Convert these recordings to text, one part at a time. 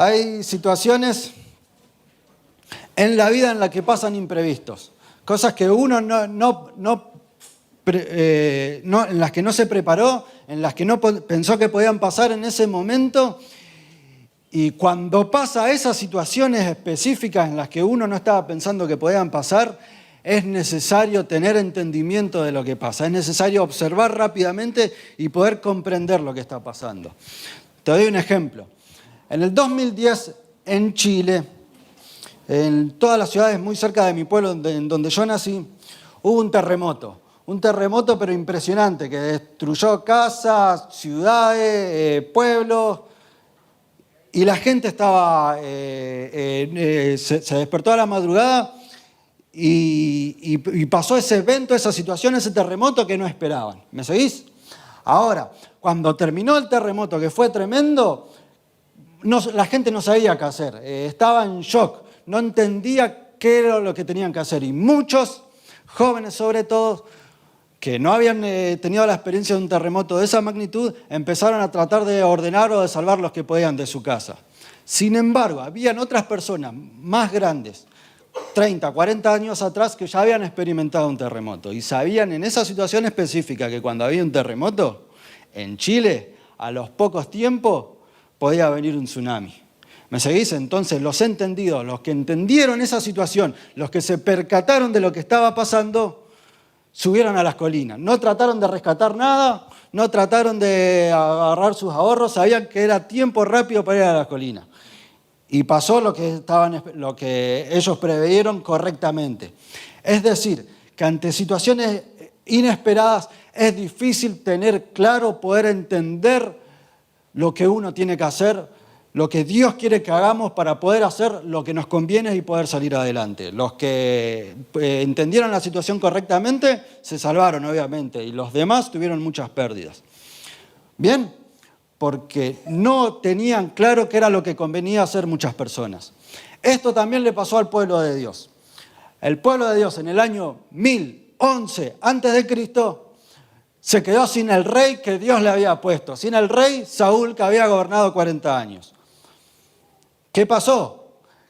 Hay situaciones en la vida en las que pasan imprevistos, cosas que uno en las que no se preparó, en las que no pensó que podían pasar en ese momento. Y cuando pasa esas situaciones específicas en las que uno no estaba pensando que podían pasar, es necesario tener entendimiento de lo que pasa. Es necesario observar rápidamente y poder comprender lo que está pasando. Te doy un ejemplo. En el 2010, en Chile, en todas las ciudades muy cerca de mi pueblo, en donde yo nací, hubo un terremoto. Un terremoto pero impresionante, que destruyó casas, ciudades, pueblos. Y la gente estaba, se despertó a la madrugada y pasó ese evento, esa situación, ese terremoto que no esperaban. ¿Me seguís? Ahora, cuando terminó el terremoto, que fue tremendo, la gente no sabía qué hacer, estaba en shock, no entendía qué era lo que tenían que hacer. Y muchos jóvenes, sobre todo, que no habían tenido la experiencia de un terremoto de esa magnitud, empezaron a tratar de ordenar o de salvar los que podían de su casa. Sin embargo, habían otras personas más grandes, 30, 40 años atrás, que ya habían experimentado un terremoto y sabían en esa situación específica que cuando había un terremoto, en Chile, a los pocos tiempos, podía venir un tsunami. ¿Me seguís? Entonces, los entendidos, los que entendieron esa situación, los que se percataron de lo que estaba pasando, subieron a las colinas. No trataron de rescatar nada, no trataron de agarrar sus ahorros, sabían que era tiempo rápido para ir a las colinas. Y pasó lo que ellos preveyeron correctamente. Es decir, que ante situaciones inesperadas es difícil tener claro, poder entender lo que uno tiene que hacer, lo que Dios quiere que hagamos para poder hacer lo que nos conviene y poder salir adelante. Los que entendieron la situación correctamente se salvaron, obviamente, y los demás tuvieron muchas pérdidas. Bien, porque no tenían claro qué era lo que convenía hacer muchas personas. Esto también le pasó al pueblo de Dios. El pueblo de Dios en el año 1011 a.C., se quedó sin el rey que Dios le había puesto, sin el rey Saúl, que había gobernado 40 años. ¿Qué pasó?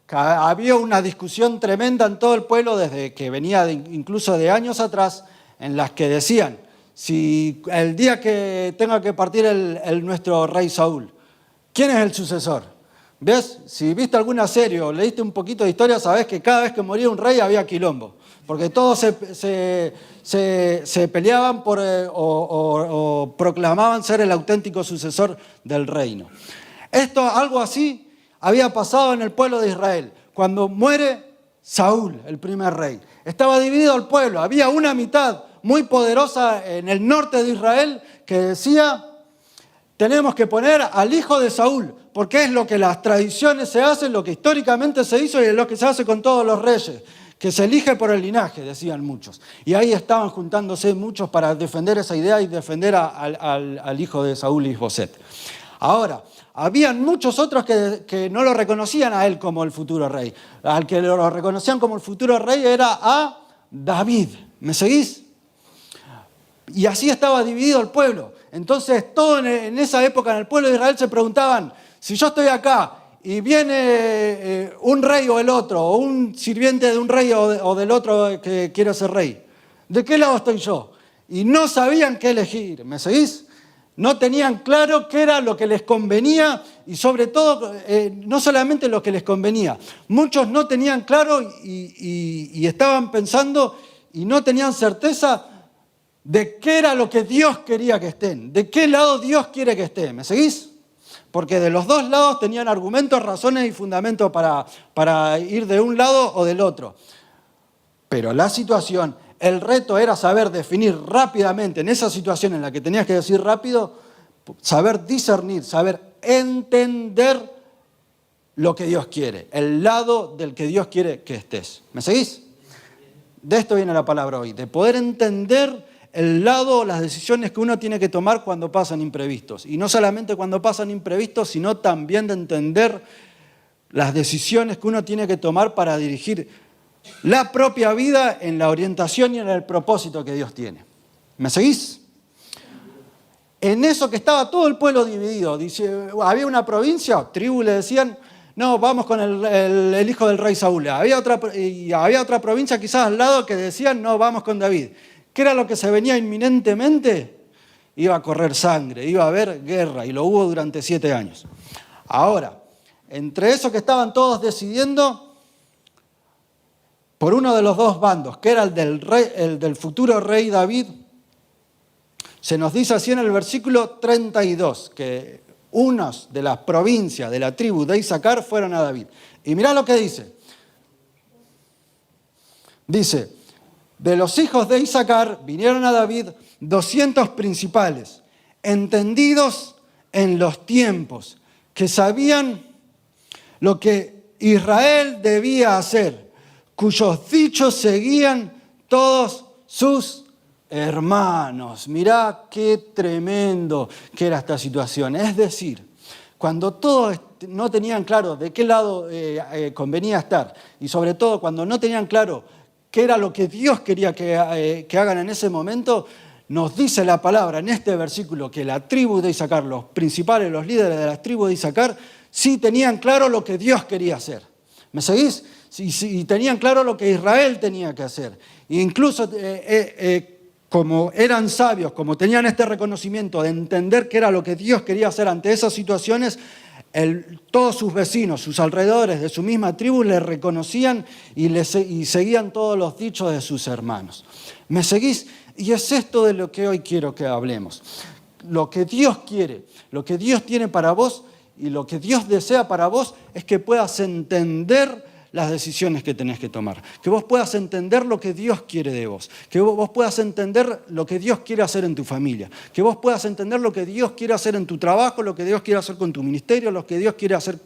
Que había una discusión tremenda en todo el pueblo desde que venía incluso de años atrás, en las que decían, si el día que tenga que partir nuestro rey Saúl, ¿quién es el sucesor? ¿Ves? Si viste alguna serie o leíste un poquito de historia, sabés que cada vez que moría un rey había quilombo, porque todos se peleaban o proclamaban ser el auténtico sucesor del reino. Algo así había pasado en el pueblo de Israel. Cuando muere Saúl, el primer rey, estaba dividido el pueblo. Había una mitad muy poderosa en el norte de Israel que decía, tenemos que poner al hijo de Saúl, porque es lo que las tradiciones se hacen, lo que históricamente se hizo y es lo que se hace con todos los reyes, que se elige por el linaje, decían muchos. Y ahí estaban juntándose muchos para defender esa idea y defender al hijo de Saúl, Isboset. Ahora, habían muchos otros que no lo reconocían a él como el futuro rey. Al que lo reconocían como el futuro rey era a David. ¿Me seguís? Y así estaba dividido el pueblo. Entonces, todo en esa época en el pueblo de Israel se preguntaban, si yo estoy acá y viene un rey o el otro, o un sirviente de un rey o del otro que quiere ser rey, ¿de qué lado estoy yo? Y no sabían qué elegir. ¿Me seguís? No tenían claro qué era lo que les convenía y sobre todo, no solamente lo que les convenía. Muchos no tenían claro y estaban pensando y no tenían certeza de qué era lo que Dios quería que estén, de qué lado Dios quiere que estén. ¿Me seguís? Porque de los dos lados tenían argumentos, razones y fundamentos para ir de un lado o del otro. Pero la situación, el reto era saber definir rápidamente en esa situación en la que tenías que decir rápido, saber discernir, saber entender lo que Dios quiere, el lado del que Dios quiere que estés. ¿Me seguís? De esto viene la palabra hoy, de poder entender el lado, las decisiones que uno tiene que tomar cuando pasan imprevistos. Y no solamente cuando pasan imprevistos, sino también de entender las decisiones que uno tiene que tomar para dirigir la propia vida en la orientación y en el propósito que Dios tiene. ¿Me seguís? En eso que estaba todo el pueblo dividido. Dice, había una provincia, tribu le decían, No, vamos con el hijo del rey Saúl. Había otra provincia quizás al lado que decían, no, vamos con David. ¿Qué era lo que se venía inminentemente? Iba a correr sangre, iba a haber guerra, y lo hubo durante 7 años. Ahora, entre eso que estaban todos decidiendo, por uno de los dos bandos, que era el del futuro rey David, se nos dice así en el versículo 32, que unos de las provincias de la tribu de Isaacar fueron a David. Y mirá lo que dice. Dice, de los hijos de Isaacar vinieron a David 200 principales, entendidos en los tiempos, que sabían lo que Israel debía hacer, cuyos dichos seguían todos sus hermanos. Mirá qué tremendo que era esta situación. Es decir, cuando todos no tenían claro de qué lado convenía estar, y sobre todo cuando no tenían claro qué era lo que Dios quería que hagan en ese momento, nos dice la palabra en este versículo que la tribu de Isaacar, los principales, los líderes de la tribu de Isaacar, sí tenían claro lo que Dios quería hacer. ¿Me seguís? Y tenían claro lo que Israel tenía que hacer. E incluso como eran sabios, como tenían este reconocimiento de entender qué era lo que Dios quería hacer ante esas situaciones, todos sus vecinos, sus alrededores de su misma tribu, le reconocían y seguían todos los dichos de sus hermanos. ¿Me seguís? Y es esto de lo que hoy quiero que hablemos. Lo que Dios quiere, lo que Dios tiene para vos y lo que Dios desea para vos es que puedas entender las decisiones que tenés que tomar, que vos puedas entender lo que Dios quiere de vos, que vos puedas entender lo que Dios quiere hacer en tu familia, que vos puedas entender lo que Dios quiere hacer en tu trabajo, lo que Dios quiere hacer con tu ministerio, lo que Dios quiere hacer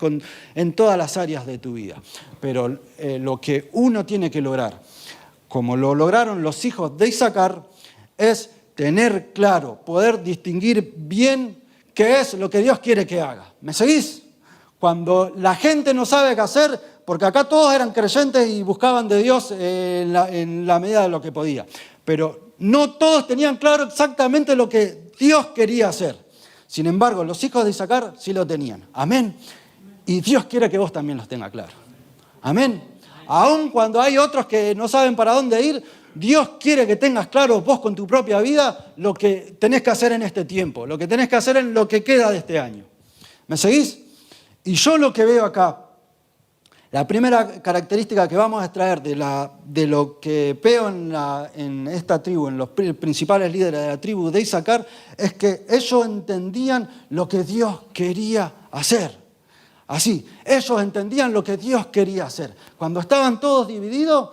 en todas las áreas de tu vida. Pero lo que uno tiene que lograr, como lo lograron los hijos de Isaacar, es tener claro, poder distinguir bien qué es lo que Dios quiere que haga. ¿Me seguís? Cuando la gente no sabe qué hacer, porque acá todos eran creyentes y buscaban de Dios en la medida de lo que podía. Pero no todos tenían claro exactamente lo que Dios quería hacer. Sin embargo, los hijos de Isaacar sí lo tenían. Amén. Y Dios quiere que vos también los tengas claro. Amén. Aun cuando hay otros que no saben para dónde ir, Dios quiere que tengas claro vos con tu propia vida lo que tenés que hacer en este tiempo, lo que tenés que hacer en lo que queda de este año. ¿Me seguís? Y yo lo que veo acá, la primera característica que vamos a extraer de lo que veo en esta tribu, en los principales líderes de la tribu de Isaacar, es que ellos entendían lo que Dios quería hacer. Así, ellos entendían lo que Dios quería hacer. Cuando estaban todos divididos,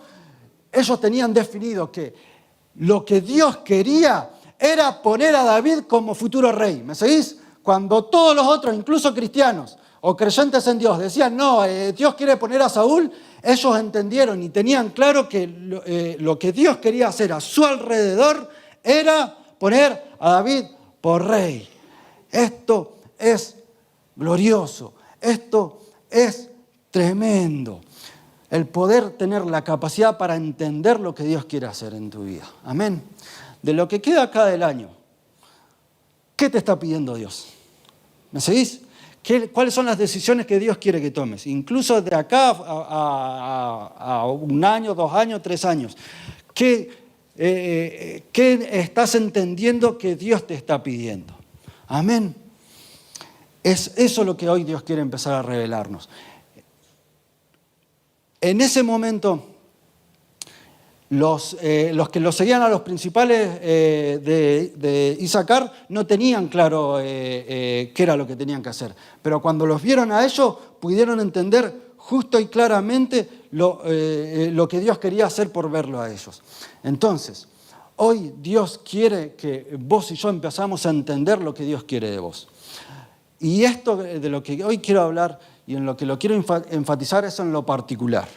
ellos tenían definido que lo que Dios quería era poner a David como futuro rey. ¿Me seguís? Cuando todos los otros, incluso cristianos o creyentes en Dios, decían, no, Dios quiere poner a Saúl, ellos entendieron y tenían claro que lo que Dios quería hacer a su alrededor era poner a David por rey. Esto es glorioso, esto es tremendo. El poder tener la capacidad para entender lo que Dios quiere hacer en tu vida. Amén. De lo que queda acá del año, ¿qué te está pidiendo Dios? ¿Me seguís? ¿Cuáles son las decisiones que Dios quiere que tomes? Incluso de acá a 1 año, 2 años, 3 años. ¿Qué estás entendiendo que Dios te está pidiendo? Amén. Es eso lo que hoy Dios quiere empezar a revelarnos. En ese momento, los que los seguían a los principales de Isaacar no tenían claro qué era lo que tenían que hacer. Pero cuando los vieron a ellos, pudieron entender justo y claramente lo que Dios quería hacer por verlo a ellos. Entonces, hoy Dios quiere que vos y yo empezamos a entender lo que Dios quiere de vos. Y esto de lo que hoy quiero hablar y en lo que lo quiero enfatizar es en lo particular,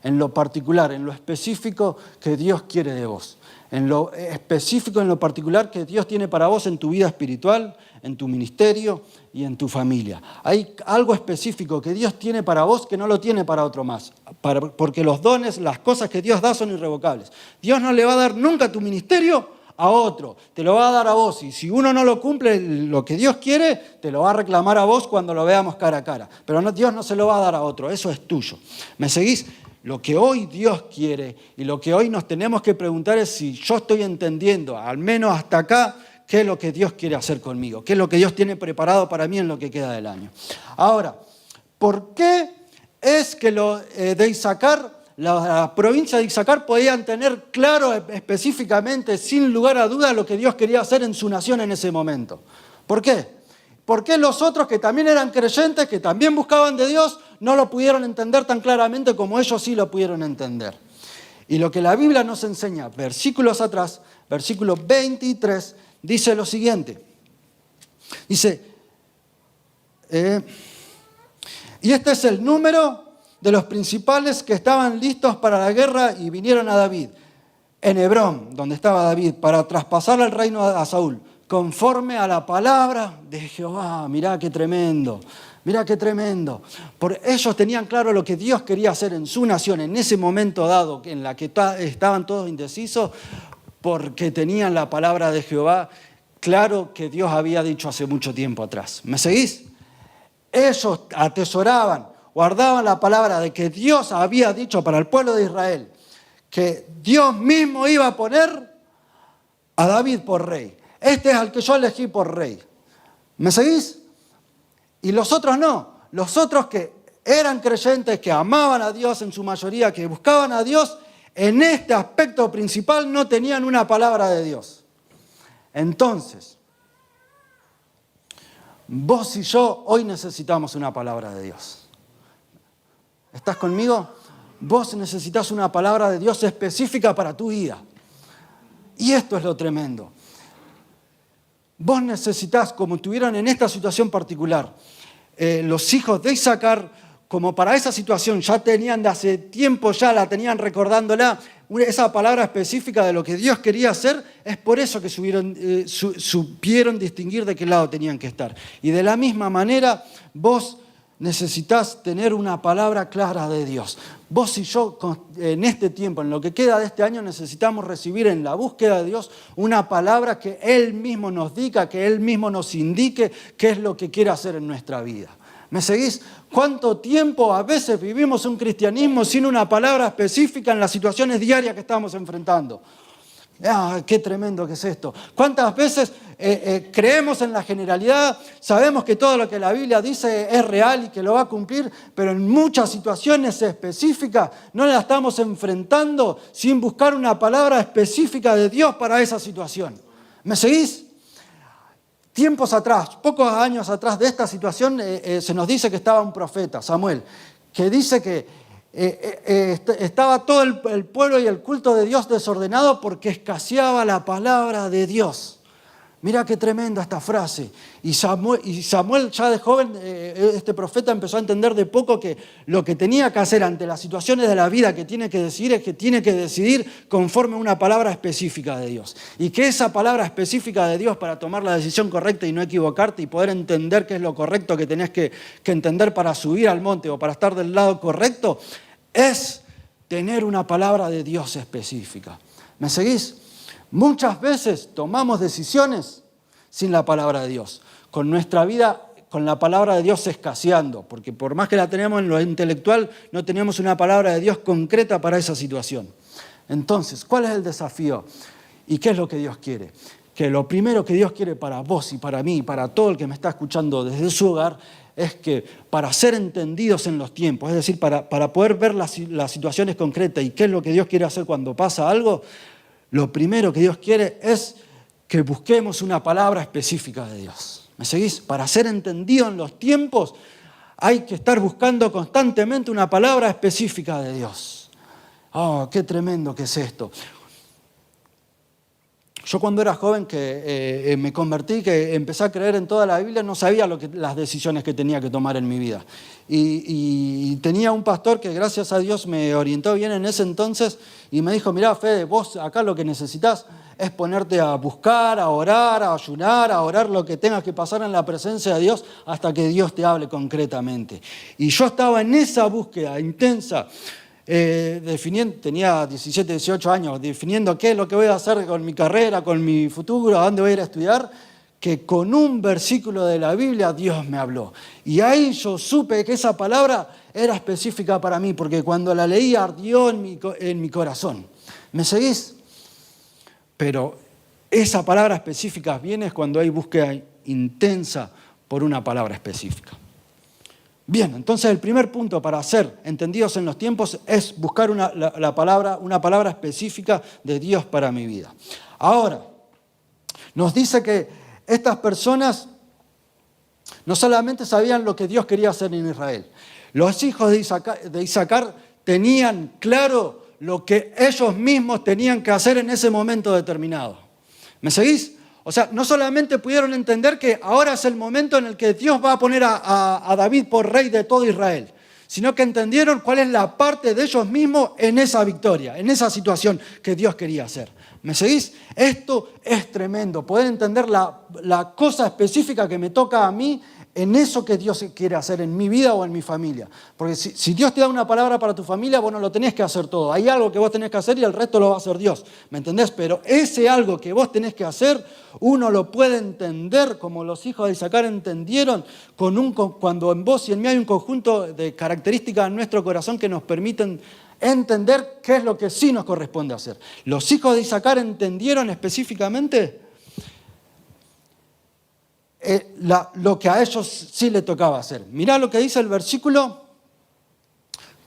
en lo específico que Dios quiere de vos, en lo específico, en lo particular que Dios tiene para vos en tu vida espiritual, en tu ministerio y en tu familia. Hay algo específico que Dios tiene para vos que no lo tiene para otro más, porque los dones, las cosas que Dios da son irrevocables. Dios no le va a dar nunca tu ministerio a otro, te lo va a dar a vos. Y si uno no lo cumple, lo que Dios quiere, te lo va a reclamar a vos cuando lo veamos cara a cara. Pero no, Dios no se lo va a dar a otro, eso es tuyo. ¿Me seguís? Lo que hoy Dios quiere y lo que hoy nos tenemos que preguntar es si yo estoy entendiendo, al menos hasta acá, qué es lo que Dios quiere hacer conmigo, qué es lo que Dios tiene preparado para mí en lo que queda del año. Ahora, ¿por qué es que de Isaacar, la provincia de Isaacar podían tener claro específicamente, sin lugar a dudas, lo que Dios quería hacer en su nación en ese momento? ¿Por qué? ¿Por qué los otros que también eran creyentes, que también buscaban de Dios, no lo pudieron entender tan claramente como ellos sí lo pudieron entender? Y lo que la Biblia nos enseña, versículos atrás, versículo 23, dice lo siguiente. Dice, y este es el número de los principales que estaban listos para la guerra y vinieron a David, en Hebrón, donde estaba David, para traspasar el reino a Saúl, conforme a la palabra de Jehová. Mirá qué tremendo, mirá qué tremendo. Por ellos tenían claro lo que Dios quería hacer en su nación, en ese momento dado en la que estaban todos indecisos, porque tenían la palabra de Jehová claro que Dios había dicho hace mucho tiempo atrás. ¿Me seguís? Ellos atesoraban, guardaban la palabra de que Dios había dicho para el pueblo de Israel, que Dios mismo iba a poner a David por rey. Este es al que yo elegí por rey. ¿Me seguís? Y los otros no. Los otros que eran creyentes, que amaban a Dios en su mayoría, que buscaban a Dios, en este aspecto principal no tenían una palabra de Dios. Entonces, vos y yo hoy necesitamos una palabra de Dios. ¿Estás conmigo? Vos necesitas una palabra de Dios específica para tu vida. Y esto es lo tremendo. Vos necesitas, como tuvieron en esta situación particular, los hijos de Isaacar, como para esa situación ya tenían de hace tiempo, ya la tenían recordándola, esa palabra específica de lo que Dios quería hacer, es por eso que supieron distinguir de qué lado tenían que estar. Y de la misma manera, vos necesitas tener una palabra clara de Dios. Vos y yo, en este tiempo, en lo que queda de este año, necesitamos recibir en la búsqueda de Dios una palabra que Él mismo nos diga, que Él mismo nos indique qué es lo que quiere hacer en nuestra vida. ¿Me seguís? ¿Cuánto tiempo a veces vivimos un cristianismo sin una palabra específica en las situaciones diarias que estamos enfrentando? ¡Qué tremendo que es esto! ¿Cuántas veces creemos en la generalidad, sabemos que todo lo que la Biblia dice es real y que lo va a cumplir, pero en muchas situaciones específicas no la estamos enfrentando sin buscar una palabra específica de Dios para esa situación? ¿Me seguís? Tiempos atrás, pocos años atrás de esta situación, se nos dice que estaba un profeta, Samuel, que dice que estaba todo el pueblo y el culto de Dios desordenado porque escaseaba la palabra de Dios. Mira qué tremenda esta frase. Y Samuel ya de joven, este profeta empezó a entender de poco que lo que tenía que hacer ante las situaciones de la vida que tiene que decidir es que tiene que decidir conforme a una palabra específica de Dios. Y que esa palabra específica de Dios para tomar la decisión correcta y no equivocarte y poder entender qué es lo correcto que tenés que entender para subir al monte o para estar del lado correcto, es tener una palabra de Dios específica. ¿Me seguís? Muchas veces tomamos decisiones sin la palabra de Dios, con nuestra vida, con la palabra de Dios escaseando, porque por más que la tenemos en lo intelectual, no tenemos una palabra de Dios concreta para esa situación. Entonces, ¿cuál es el desafío? ¿Y qué es lo que Dios quiere? Que lo primero que Dios quiere para vos y para mí y para todo el que me está escuchando desde su hogar es que para ser entendidos en los tiempos, es decir, para poder ver las situaciones concretas y qué es lo que Dios quiere hacer cuando pasa algo, lo primero que Dios quiere es que busquemos una palabra específica de Dios. ¿Me seguís? Para ser entendido en los tiempos hay que estar buscando constantemente una palabra específica de Dios. ¡Oh, qué tremendo que es esto! Yo cuando era joven que me convertí, que empecé a creer en toda la Biblia, no sabía las decisiones que tenía que tomar en mi vida. Y tenía un pastor que gracias a Dios me orientó bien en ese entonces y me dijo, mirá Fede, vos acá lo que necesitas es ponerte a buscar, a orar, a ayunar, a orar lo que tengas que pasar en la presencia de Dios hasta que Dios te hable concretamente. Y yo estaba en esa búsqueda intensa. tenía 17, 18 años, definiendo qué es lo que voy a hacer con mi carrera, con mi futuro, a dónde voy a ir a estudiar, que con un versículo de la Biblia Dios me habló. Y ahí yo supe que esa palabra era específica para mí, porque cuando la leí ardió en mi corazón. ¿Me seguís? Pero esa palabra específica viene cuando hay búsqueda intensa por una palabra específica. Bien, entonces el primer punto para ser entendidos en los tiempos es buscar una palabra específica de Dios para mi vida. Ahora, nos dice que estas personas no solamente sabían lo que Dios quería hacer en Israel. Los hijos de Isaacar tenían claro lo que ellos mismos tenían que hacer en ese momento determinado. ¿Me seguís? O sea, no solamente pudieron entender que ahora es el momento en el que Dios va a poner a David por rey de todo Israel, sino que entendieron cuál es la parte de ellos mismos en esa victoria, en esa situación que Dios quería hacer. ¿Me seguís? Esto es tremendo, poder entender la cosa específica que me toca a mí en eso que Dios quiere hacer en mi vida o en mi familia. Porque si Dios te da una palabra para tu familia, vos no lo tenés que hacer todo. Hay algo que vos tenés que hacer y el resto lo va a hacer Dios. ¿Me entendés? Pero ese algo que vos tenés que hacer, uno lo puede entender como los hijos de Isaacar entendieron cuando en vos y en mí hay un conjunto de características en nuestro corazón que nos permiten entender qué es lo que sí nos corresponde hacer. Los hijos de Isaacar entendieron específicamente lo que a ellos sí le tocaba hacer. Mirá lo que dice el versículo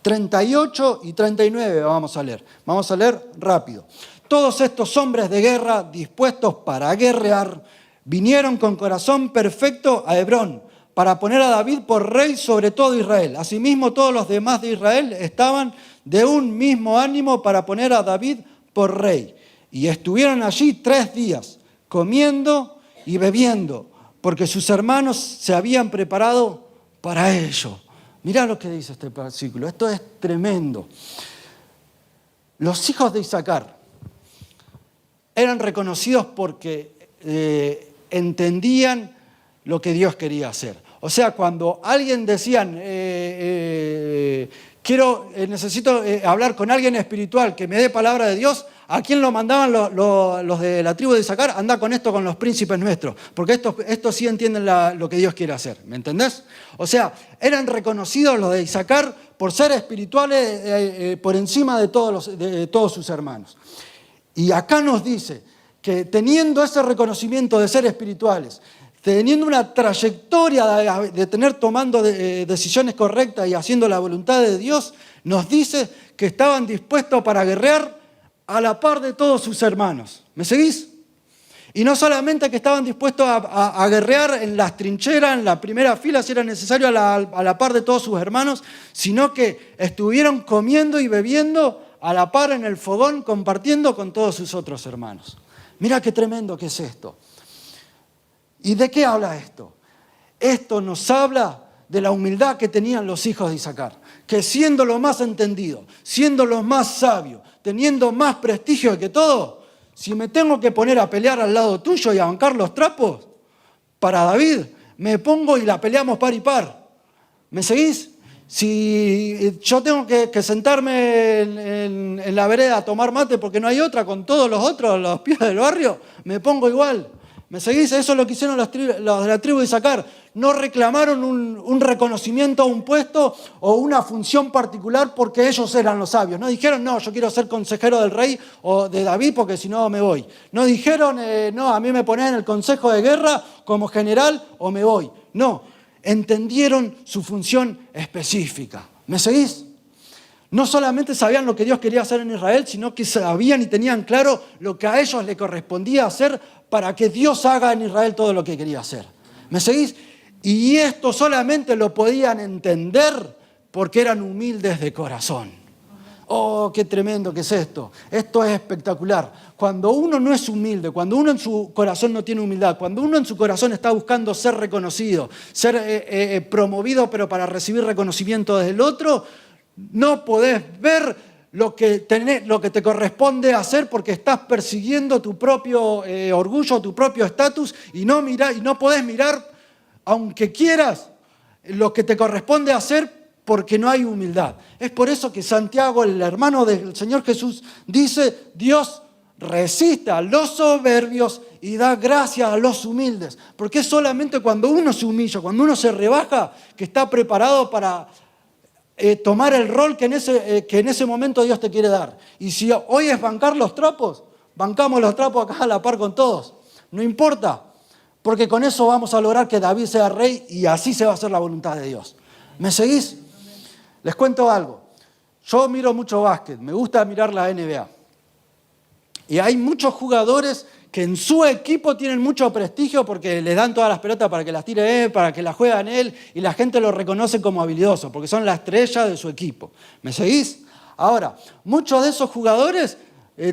38 y 39, vamos a leer. Vamos a leer rápido. Todos estos hombres de guerra dispuestos para guerrear vinieron con corazón perfecto a Hebrón para poner a David por rey sobre todo Israel. Asimismo, todos los demás de Israel estaban de un mismo ánimo para poner a David por rey. Y estuvieron allí 3 días, comiendo y bebiendo, porque sus hermanos se habían preparado para ello. Mirá lo que dice este versículo, esto es tremendo. Los hijos de Isaacar eran reconocidos porque entendían lo que Dios quería hacer. O sea, cuando alguien decían, necesito hablar con alguien espiritual que me dé palabra de Dios, ¿a quién lo mandaban los de la tribu de Isaacar? Anda con esto con los príncipes nuestros, porque estos sí entienden lo que Dios quiere hacer, ¿me entendés? O sea, eran reconocidos los de Isaacar por ser espirituales por encima de todos sus hermanos. Y acá nos dice que teniendo ese reconocimiento de ser espirituales, teniendo una trayectoria de tener tomando decisiones correctas y haciendo la voluntad de Dios, nos dice que estaban dispuestos para guerrear a la par de todos sus hermanos. ¿Me seguís? Y no solamente que estaban dispuestos a guerrear en las trincheras, en la primera fila, si era necesario, a la par de todos sus hermanos, sino que estuvieron comiendo y bebiendo a la par en el fogón, compartiendo con todos sus otros hermanos. Mira qué tremendo que es esto. ¿Y de qué habla esto? Esto nos habla de la humildad que tenían los hijos de Isaacar, que siendo los más entendidos, siendo los más sabios, teniendo más prestigio que todo, si me tengo que poner a pelear al lado tuyo y a bancar los trapos, para David, me pongo y la peleamos par y par. ¿Me seguís? Si yo tengo que sentarme en la vereda a tomar mate porque no hay otra con todos los otros, los pibes del barrio, me pongo igual. ¿Me seguís? Eso es lo que hicieron los de la tribu de Isaacar. No reclamaron un reconocimiento a un puesto o una función particular porque ellos eran los sabios. No dijeron, no, yo quiero ser consejero del rey o de David porque si no me voy. No dijeron, no, a mí me ponen en el consejo de guerra como general o me voy. No, entendieron su función específica. ¿Me seguís? No solamente sabían lo que Dios quería hacer en Israel, sino que sabían y tenían claro lo que a ellos les correspondía hacer para que Dios haga en Israel todo lo que quería hacer. ¿Me seguís? Y esto solamente lo podían entender porque eran humildes de corazón. ¡Oh, qué tremendo que es esto! Esto es espectacular. Cuando uno no es humilde, cuando uno en su corazón no tiene humildad, cuando uno en su corazón está buscando ser reconocido, ser promovido, pero para recibir reconocimiento desde el otro, no podés ver lo que te corresponde hacer porque estás persiguiendo tu propio orgullo, tu propio estatus y no podés mirar, aunque quieras, lo que te corresponde hacer porque no hay humildad. Es por eso que Santiago, el hermano del Señor Jesús, dice, Dios resiste a los soberbios y da gracia a los humildes. Porque es solamente cuando uno se humilla, cuando uno se rebaja, que está preparado para tomar el rol que en ese momento Dios te quiere dar. Y si hoy es bancar los trapos, bancamos los trapos acá a la par con todos. No importa, porque con eso vamos a lograr que David sea rey y así se va a hacer la voluntad de Dios. ¿Me seguís? Les cuento algo. Yo miro mucho básquet, me gusta mirar la NBA. Y hay muchos jugadores que en su equipo tienen mucho prestigio porque les dan todas las pelotas para que las tire él, para que las juegan él, y la gente lo reconoce como habilidoso, porque son la estrella de su equipo. ¿Me seguís? Ahora, muchos de esos jugadores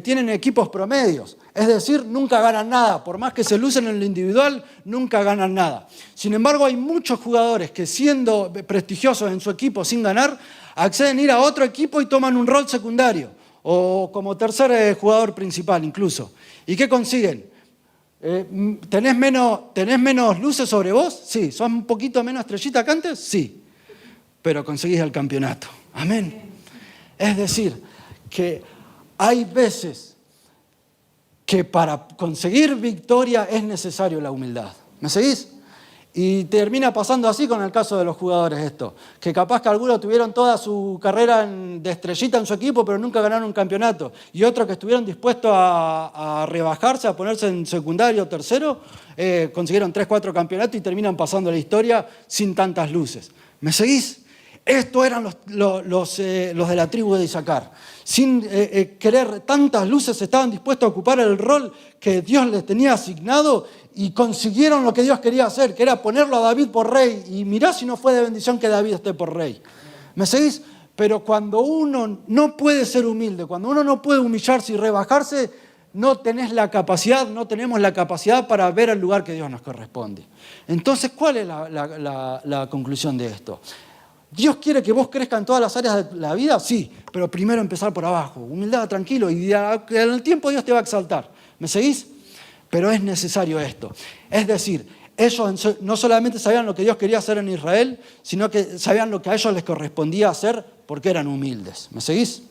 tienen equipos promedios, es decir, nunca ganan nada. Por más que se lucen en lo individual, nunca ganan nada. Sin embargo, hay muchos jugadores que, siendo prestigiosos en su equipo sin ganar, acceden a ir a otro equipo y toman un rol secundario, o como tercer jugador principal incluso. ¿Y qué consiguen? ¿Tenés menos luces sobre vos? Sí. ¿Sos un poquito menos estrellita que antes? Sí. Pero conseguís el campeonato. Amén. Es decir, que hay veces que para conseguir victoria es necesario la humildad. ¿Me seguís? Y termina pasando así con el caso de los jugadores esto, que capaz que algunos tuvieron toda su carrera de estrellita en su equipo, pero nunca ganaron un campeonato. Y otros que estuvieron dispuestos a rebajarse, a ponerse en secundario o tercero, consiguieron 3, 4 campeonatos y terminan pasando la historia sin tantas luces. ¿Me seguís? Estos eran los de la tribu de Isaacar. Sin querer tantas luces, estaban dispuestos a ocupar el rol que Dios les tenía asignado y consiguieron lo que Dios quería hacer, que era ponerlo a David por rey. Y mirá si no fue de bendición que David esté por rey. ¿Me seguís? Pero cuando uno no puede ser humilde, cuando uno no puede humillarse y rebajarse, no tenemos la capacidad para ver el lugar que Dios nos corresponde. Entonces, ¿cuál es la conclusión de esto? ¿Dios quiere que vos crezcas en todas las áreas de la vida? Sí, pero primero empezar por abajo, humildad, tranquilo, y en el tiempo Dios te va a exaltar. ¿Me seguís? Pero es necesario esto. Es decir, ellos no solamente sabían lo que Dios quería hacer en Israel, sino que sabían lo que a ellos les correspondía hacer porque eran humildes. ¿Me seguís?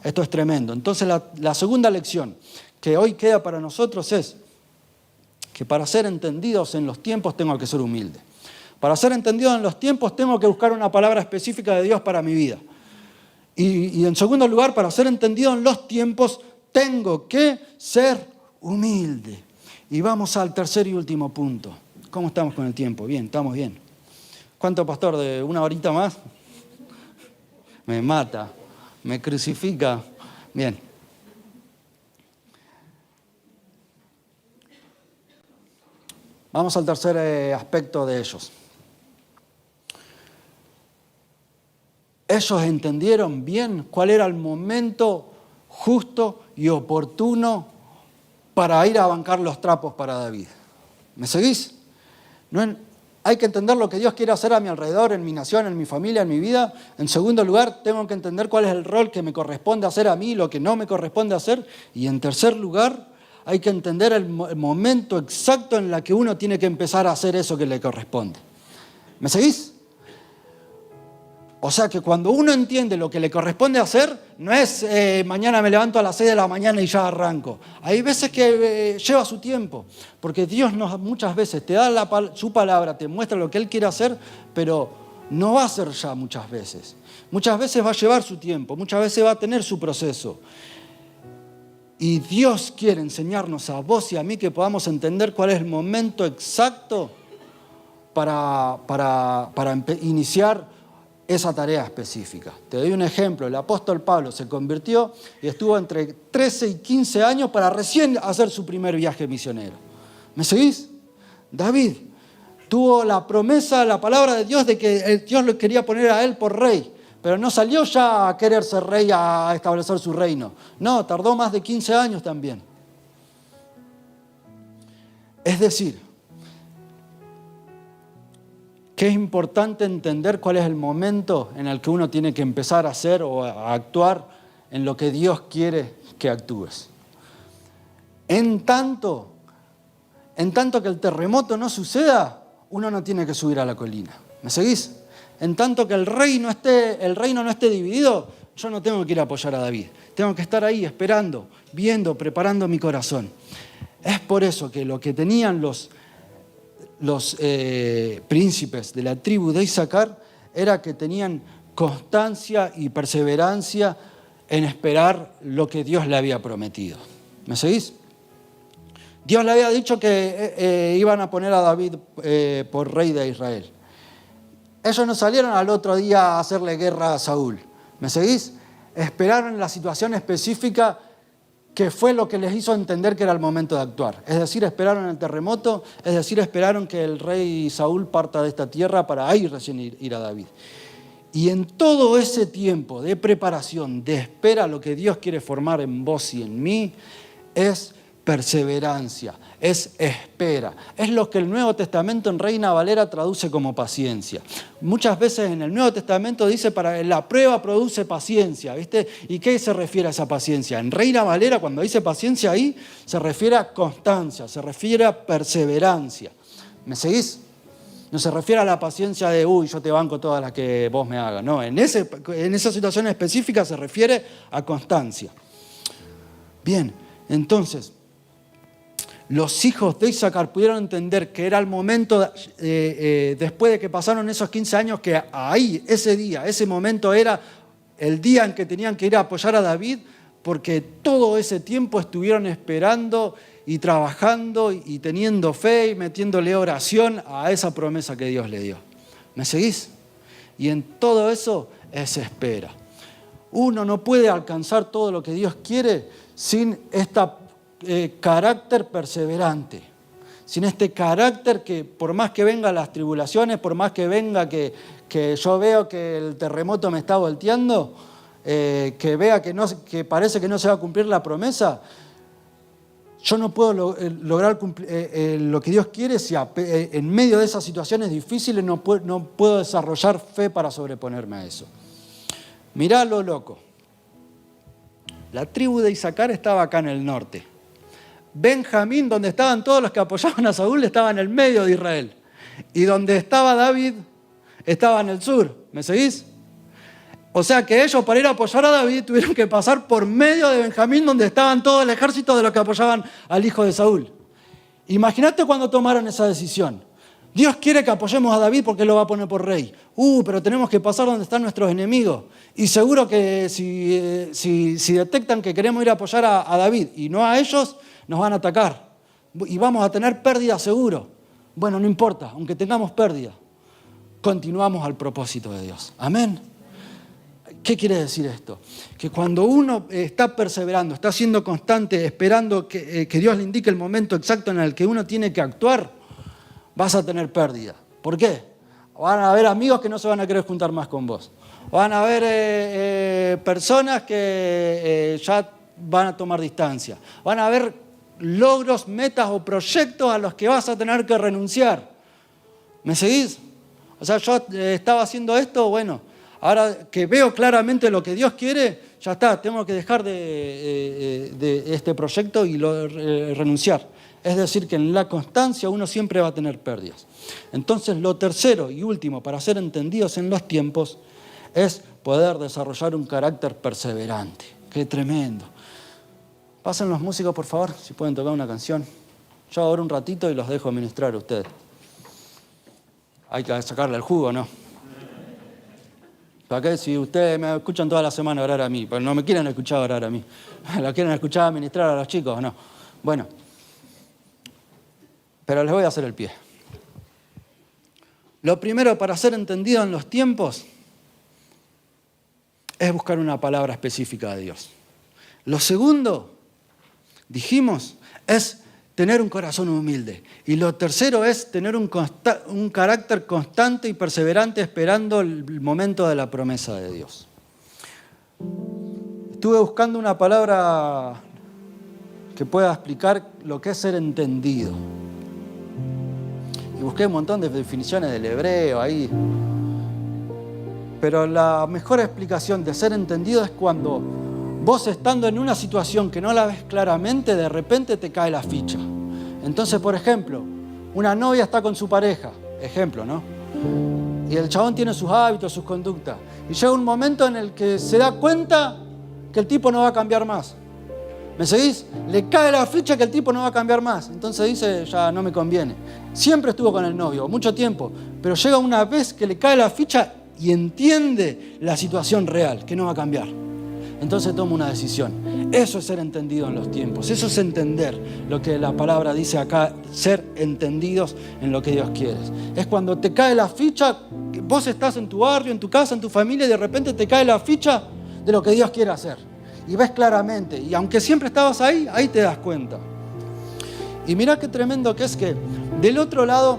Esto es tremendo. Entonces la segunda lección que hoy queda para nosotros es que para ser entendidos en los tiempos tengo que ser humilde. Para ser entendido en los tiempos tengo que buscar una palabra específica de Dios para mi vida. Y en segundo lugar, para ser entendido en los tiempos tengo que ser humilde. Y vamos al tercer y último punto. ¿Cómo estamos con el tiempo? Bien, estamos bien. ¿Cuánto, pastor? ¿De una horita más? Me mata, me crucifica. Bien. Vamos al tercer aspecto de ellos. Ellos entendieron bien cuál era el momento justo y oportuno para ir a bancar los trapos para David. ¿Me seguís? Hay que entender lo que Dios quiere hacer a mi alrededor, en mi nación, en mi familia, en mi vida. En segundo lugar, tengo que entender cuál es el rol que me corresponde hacer a mí, lo que no me corresponde hacer. Y en tercer lugar, hay que entender el momento exacto en el que uno tiene que empezar a hacer eso que le corresponde. ¿Me seguís? O sea que cuando uno entiende lo que le corresponde hacer, no es mañana me levanto a las 6 de la mañana y ya arranco. Hay veces que lleva su tiempo, porque Dios muchas veces te da su palabra, te muestra lo que Él quiere hacer, pero no va a ser ya muchas veces. Muchas veces va a llevar su tiempo, muchas veces va a tener su proceso. Y Dios quiere enseñarnos a vos y a mí que podamos entender cuál es el momento exacto para iniciar esa tarea específica. Te doy un ejemplo. El apóstol Pablo se convirtió y estuvo entre 13 y 15 años para recién hacer su primer viaje misionero. ¿Me seguís? David tuvo la promesa, la palabra de Dios de que Dios lo quería poner a él por rey, pero no salió ya a querer ser rey, a establecer su reino. No, tardó más de 15 años también. Es decir, que es importante entender cuál es el momento en el que uno tiene que empezar a hacer o a actuar en lo que Dios quiere que actúes. En tanto que el terremoto no suceda, uno no tiene que subir a la colina. ¿Me seguís? en tanto que el reino no esté dividido, yo no tengo que ir a apoyar a David. Tengo que estar ahí esperando, viendo, preparando mi corazón. Es por eso que lo que tenían los príncipes de la tribu de Isaacar era que tenían constancia y perseverancia en esperar lo que Dios le había prometido. ¿Me seguís? Dios le había dicho que iban a poner a David por rey de Israel. Ellos no salieron al otro día a hacerle guerra a Saúl. ¿Me seguís? Esperaron la situación específica que fue lo que les hizo entender que era el momento de actuar. Es decir, esperaron el terremoto, es decir, esperaron que el rey Saúl parta de esta tierra para ahí recién ir a David. Y en todo ese tiempo de preparación, de espera, lo que Dios quiere formar en vos y en mí es perseverancia, es espera. Es lo que el Nuevo Testamento en Reina Valera traduce como paciencia. Muchas veces en el Nuevo Testamento dice la prueba produce paciencia, ¿viste? ¿Y qué se refiere a esa paciencia? En Reina Valera, cuando dice paciencia ahí, se refiere a constancia, se refiere a perseverancia. ¿Me seguís? No se refiere a la paciencia de, yo te banco todas las que vos me hagas. No, en esa situación específica se refiere a constancia. Bien, entonces, los hijos de Isaacar pudieron entender que era el momento, después de que pasaron esos 15 años, que ahí, ese día, ese momento era el día en que tenían que ir a apoyar a David, porque todo ese tiempo estuvieron esperando y trabajando y teniendo fe y metiéndole oración a esa promesa que Dios le dio. ¿Me seguís? Y en todo eso es espera. Uno no puede alcanzar todo lo que Dios quiere sin carácter perseverante, sin este carácter que por más que vengan las tribulaciones, por más que venga que yo veo que el terremoto me está volteando, que vea que parece que no se va a cumplir la promesa, yo no puedo lograr lo que Dios quiere si en medio de esas situaciones difíciles no puedo desarrollar fe para sobreponerme a eso. Mirá lo loco. La tribu de Isaacar estaba acá en el norte. Benjamín, donde estaban todos los que apoyaban a Saúl, estaba en el medio de Israel. Y donde estaba David, estaba en el sur. ¿Me seguís? O sea que ellos, para ir a apoyar a David, tuvieron que pasar por medio de Benjamín, donde estaban todo el ejército de los que apoyaban al hijo de Saúl. Imagínate cuando tomaron esa decisión. Dios quiere que apoyemos a David porque Él lo va a poner por rey. Pero tenemos que pasar donde están nuestros enemigos. Y seguro que si detectan que queremos ir a apoyar a David y no a ellos, nos van a atacar. Y vamos a tener pérdida seguro. Bueno, no importa, aunque tengamos pérdida, continuamos al propósito de Dios. Amén. ¿Qué quiere decir esto? Que cuando uno está perseverando, está siendo constante, esperando que Dios le indique el momento exacto en el que uno tiene que actuar, vas a tener pérdida. ¿Por qué? Van a haber amigos que no se van a querer juntar más con vos. Van a haber personas que ya van a tomar distancia. Van a haber logros, metas o proyectos a los que vas a tener que renunciar. ¿Me seguís? O sea, yo estaba haciendo esto, bueno, ahora que veo claramente lo que Dios quiere, ya está, tengo que dejar de este proyecto y renunciar. Es decir, que en la constancia uno siempre va a tener pérdidas. Entonces, lo tercero y último, para ser entendidos en los tiempos, es poder desarrollar un carácter perseverante. ¡Qué tremendo! Pasen los músicos, por favor, si pueden tocar una canción. Yo ahora un ratito y los dejo ministrar a ustedes. Hay que sacarle el jugo, ¿no? ¿Para qué? Si ustedes me escuchan toda la semana orar a mí, pero no me quieren escuchar orar a mí. ¿Lo quieren escuchar ministrar a los chicos o no? Bueno, pero les voy a hacer el pie. Lo primero para ser entendido en los tiempos es buscar una palabra específica de Dios. Lo segundo, dijimos, es tener un corazón humilde. Y lo tercero es tener un carácter constante y perseverante esperando el momento de la promesa de Dios. Estuve buscando una palabra que pueda explicar lo que es ser entendido. Y busqué un montón de definiciones del hebreo ahí. Pero la mejor explicación de ser entendido es cuando vos, estando en una situación que no la ves claramente, de repente te cae la ficha. Entonces, por ejemplo, una novia está con su pareja, ejemplo, ¿no? Y el chabón tiene sus hábitos, sus conductas. Y llega un momento en el que se da cuenta que el tipo no va a cambiar más. ¿Me seguís? Le cae la ficha que el tipo no va a cambiar más. Entonces dice, ya no me conviene. Siempre estuvo con el novio, mucho tiempo. Pero llega una vez que le cae la ficha y entiende la situación real, que no va a cambiar. Entonces toma una decisión. Eso es ser entendido en los tiempos. Eso es entender lo que la palabra dice acá, ser entendidos en lo que Dios quiere. Es cuando te cae la ficha, vos estás en tu barrio, en tu casa, en tu familia, y de repente te cae la ficha de lo que Dios quiere hacer. Y ves claramente. Y aunque siempre estabas ahí, ahí te das cuenta. Y mirá qué tremendo que es que del otro lado,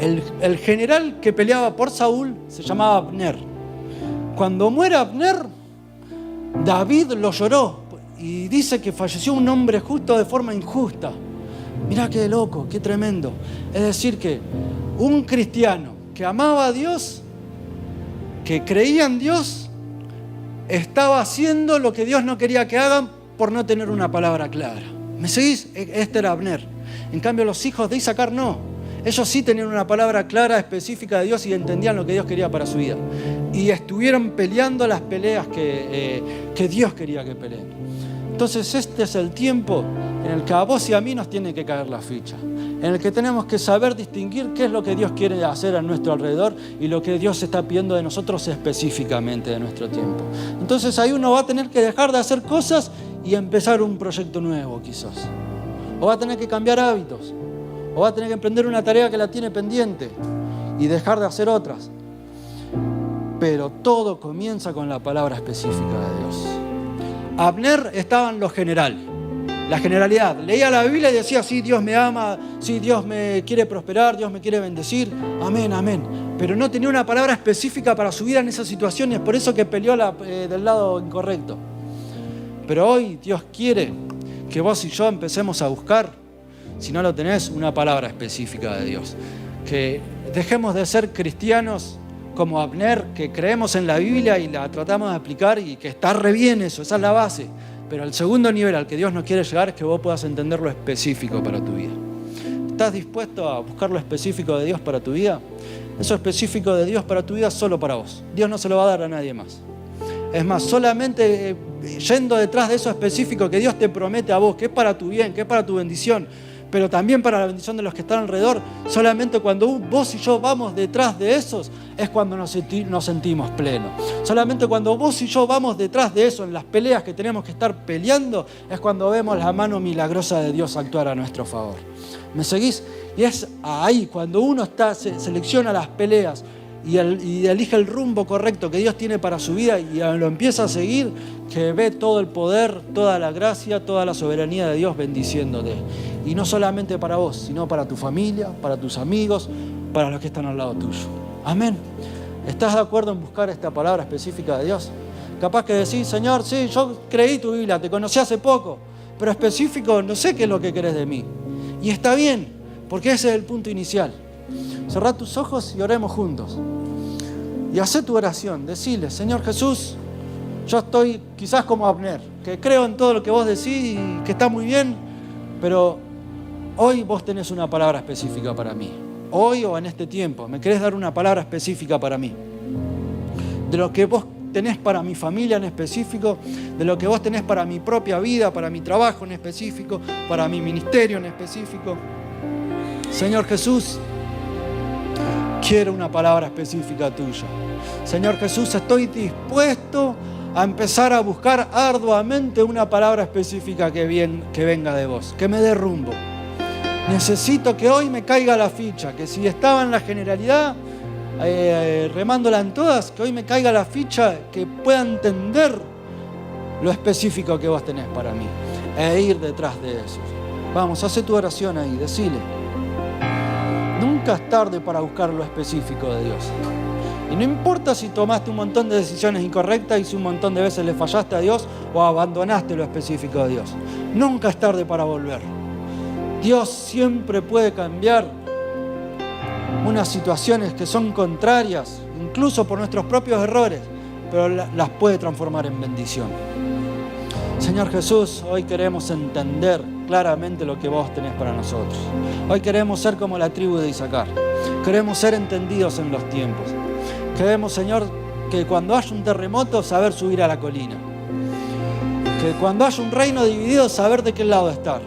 el general que peleaba por Saúl se llamaba Abner. Cuando muere Abner, David lo lloró y dice que falleció un hombre justo de forma injusta. Mirá qué loco, qué tremendo. Es decir que un cristiano que amaba a Dios, que creía en Dios, estaba haciendo lo que Dios no quería que hagan por no tener una palabra clara. ¿Me seguís? Este era Abner. En cambio los hijos de Isaacar no. Ellos sí tenían una palabra clara, específica de Dios y entendían lo que Dios quería para su vida. Y estuvieron peleando las peleas que Dios quería que peleen. Entonces este es el tiempo en el que a vos y a mí nos tiene que caer la ficha. En el que tenemos que saber distinguir qué es lo que Dios quiere hacer a nuestro alrededor y lo que Dios está pidiendo de nosotros específicamente de nuestro tiempo. Entonces ahí uno va a tener que dejar de hacer cosas y empezar un proyecto nuevo quizás. O va a tener que cambiar hábitos. O va a tener que emprender una tarea que la tiene pendiente y dejar de hacer otras. Pero todo comienza con la palabra específica de Dios. Abner estaba en lo general, la generalidad. Leía la Biblia y decía, sí, Dios me ama, sí, Dios me quiere prosperar, Dios me quiere bendecir, amén, amén. Pero no tenía una palabra específica para su vida en esas situaciones, por eso que peleó del lado incorrecto. Pero hoy Dios quiere que vos y yo empecemos a buscar, si no lo tenés, una palabra específica de Dios. Que dejemos de ser cristianos como Abner, que creemos en la Biblia y la tratamos de aplicar y que está re bien eso, esa es la base. Pero el segundo nivel al que Dios nos quiere llegar es que vos puedas entender lo específico para tu vida. ¿Estás dispuesto a buscar lo específico de Dios para tu vida? Eso específico de Dios para tu vida es solo para vos. Dios no se lo va a dar a nadie más. Es más, solamente yendo detrás de eso específico que Dios te promete a vos, que es para tu bien, que es para tu bendición, pero también para la bendición de los que están alrededor. Solamente cuando vos y yo vamos detrás de esos es cuando nos sentimos plenos. Solamente cuando vos y yo vamos detrás de eso en las peleas que tenemos que estar peleando es cuando vemos la mano milagrosa de Dios actuar a nuestro favor. ¿Me seguís? Y es ahí cuando uno selecciona las peleas y elige el rumbo correcto que Dios tiene para su vida y lo empieza a seguir, que ve todo el poder, toda la gracia, toda la soberanía de Dios bendiciéndote. Y no solamente para vos, sino para tu familia, para tus amigos, para los que están al lado tuyo. Amén. ¿Estás de acuerdo en buscar esta palabra específica de Dios? Capaz que decís, Señor, sí, yo creí tu Biblia, te conocí hace poco, pero específico no sé qué es lo que querés de mí. Y está bien, porque ese es el punto inicial. Cerrá tus ojos y oremos juntos. Y hacé tu oración, decile, Señor Jesús, yo estoy quizás como Abner, que creo en todo lo que vos decís y que está muy bien, pero hoy vos tenés una palabra específica para mí. Hoy o en este tiempo, me querés dar una palabra específica para mí. De lo que vos tenés para mi familia en específico, de lo que vos tenés para mi propia vida, para mi trabajo en específico, para mi ministerio en específico. Señor Jesús, quiero una palabra específica tuya. Señor Jesús, estoy dispuesto a empezar a buscar arduamente una palabra específica que venga de vos, que me dé rumbo. Necesito que hoy me caiga la ficha, que si estaba en la generalidad, remándola en todas, que hoy me caiga la ficha, que pueda entender lo específico que vos tenés para mí e ir detrás de eso. Vamos, hace tu oración ahí, decile. Nunca es tarde para buscar lo específico de Dios. Y no importa si tomaste un montón de decisiones incorrectas y si un montón de veces le fallaste a Dios o abandonaste lo específico de Dios. Nunca es tarde para volver. Dios siempre puede cambiar unas situaciones que son contrarias, incluso por nuestros propios errores, pero las puede transformar en bendición. Señor Jesús, hoy queremos entender claramente lo que vos tenés para nosotros. Hoy queremos ser como la tribu de Isaacar. Queremos ser entendidos en los tiempos. Queremos, Señor, que cuando haya un terremoto, saber subir a la colina. Que cuando haya un reino dividido, saber de qué lado estar.